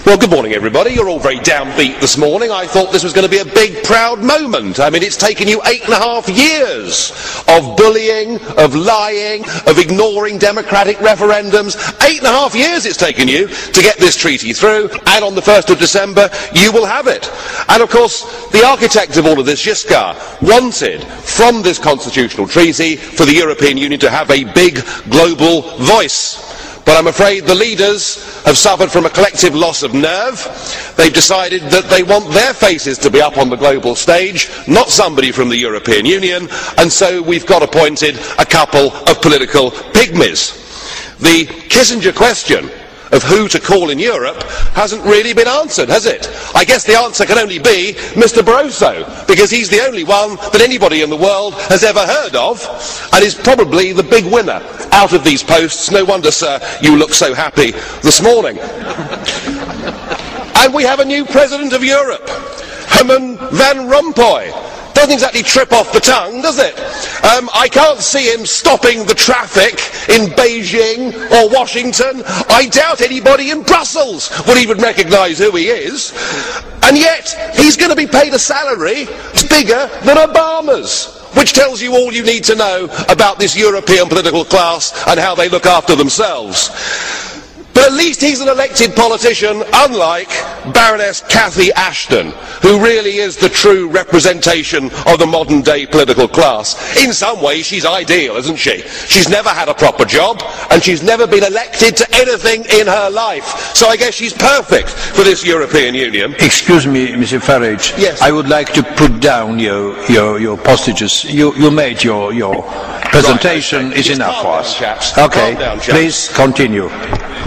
Well, good morning, everybody. You're all very downbeat this morning. I thought this was going to be a big, proud moment. I mean, it's taken you 8.5 years of bullying, of lying, of ignoring democratic referendums. 8.5 years it's taken you to get this treaty through, and on the 1st of December, you will have it. And, of course, the architect of all of this, Giscard, wanted from this constitutional treaty for the European Union to have a big global voice. But I'm afraid the leaders have suffered from a collective loss of nerve. They've decided that they want their faces to be up on the global stage, not somebody from the European Union, and so we've got appointed a couple of political pygmies. The Kissinger question of who to call in Europe hasn't really been answered, has it? I guess the answer can only be Mr. Barroso, because he's the only one that anybody in the world has ever heard of, and is probably the big winner out of these posts. No wonder, sir, you look so happy this morning. And we have a new President of Europe, UniÄ§n Van Rompuy. Doesn't exactly trip off the tongue, does it? I can't see him stopping the traffic in Beijing or Washington. I doubt anybody in Brussels would even recognise who he is. And yet, he's going to be paid a salary bigger than Obama's, which tells you all you need to know about this European political class and how they look after themselves. But at least he's an elected politician, unlike Baroness Cathy Ashton, who really is the true representation of the modern day political class. In some ways she's ideal, isn't she? She's never had a proper job, and she's never been elected to anything in her life. So I guess she's perfect for this European Union. Excuse me, Mr. Farage. Yes. I would like to put down your postages. You made your presentation. Right, is yes, enough for us. Chaps. Okay, Calm down, chaps. please continue.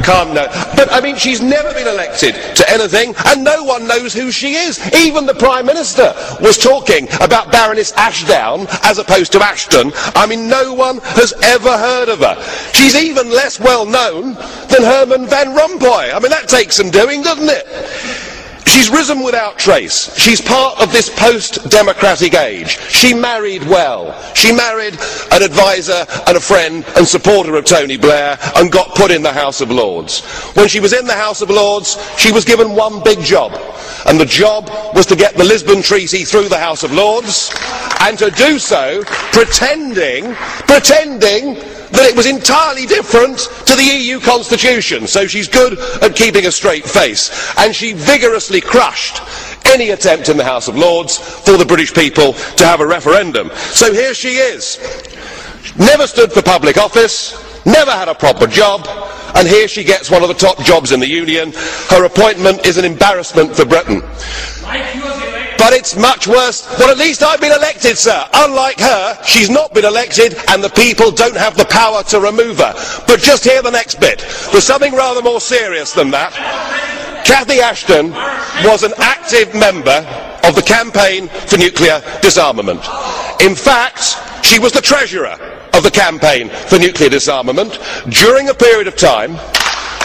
Calm down. But I mean, she's never been elected to anything, and no one knows who she is. Even the Prime Minister was talking about Baroness Ashdown as opposed to Ashton. I mean, no one has ever heard of her. She's even less well known than UniÄ$n Van Rompuy. I mean, that takes some doing, doesn't it? She's risen without trace. She's part of this post-democratic age. She married well. She married an advisor and a friend and supporter of Tony Blair and got put in the House of Lords. When she was in the House of Lords, she was given one big job. And the job was to get the Lisbon Treaty through the House of Lords, and to do so pretending that it was entirely different to the EU constitution. So she's good at keeping a straight face, and she vigorously crushed any attempt in the House of Lords for the British people to have a referendum. So here she is, never stood for public office, never had a proper job, and here she gets one of the top jobs in the Union. Her appointment is an embarrassment for Britain. But it's much worse. Well, at least I've been elected, sir. Unlike her, she's not been elected, and the people don't have the power to remove her. But just hear the next bit. There's something rather more serious than that. Cathy Ashton was an active member of the campaign for nuclear disarmament. In fact, she was the treasurer of the campaign for nuclear disarmament during a period of time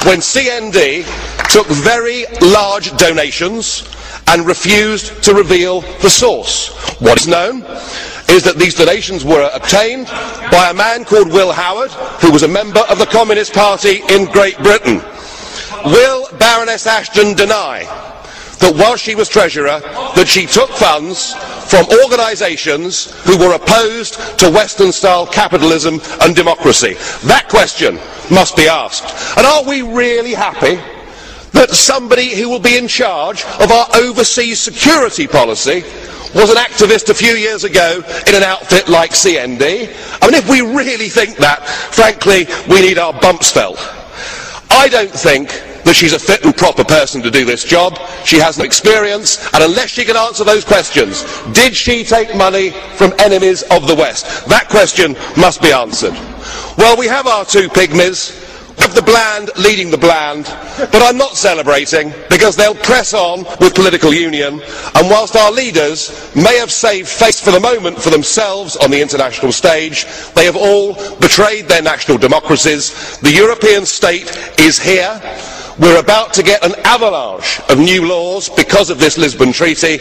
when CND took very large donations and refused to reveal the source. What is known is that these donations were obtained by a man called Will Howard, who was a member of the Communist Party in Great Britain. Will Baroness Ashton deny that while she was treasurer, that she took funds from organisations who were opposed to Western-style capitalism and democracy? That question must be asked. And are we really happy that somebody who will be in charge of our overseas security policy was an activist a few years ago in an outfit like CND? I mean, if we really think that, frankly, we need our bumps felt. I don't think that she's a fit and proper person to do this job. She has no experience, and unless she can answer those questions, did she take money from enemies of the West? That question must be answered. Well, we have our two pygmies, of the bland leading the bland, but I'm not celebrating, because they'll press on with political union, and whilst our leaders may have saved face for the moment for themselves on the international stage, they have all betrayed their national democracies. The European state is here. We're about to get an avalanche of new laws because of this Lisbon Treaty,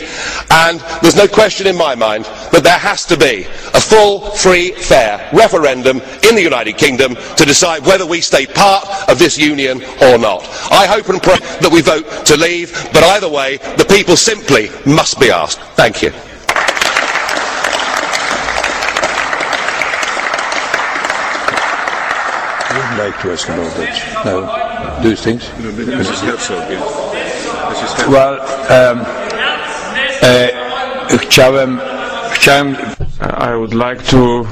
and there's no question in my mind that there has to be a full, free, fair referendum in the United Kingdom to decide whether we stay part of this union or not. I hope and pray that we vote to leave, but either way, the people simply must be asked. Thank you. I would like to ask about that. No. Do you think? Well, I would like to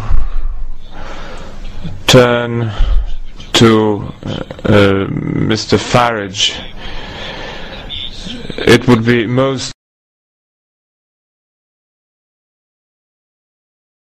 turn to Mr. Farage. It would be most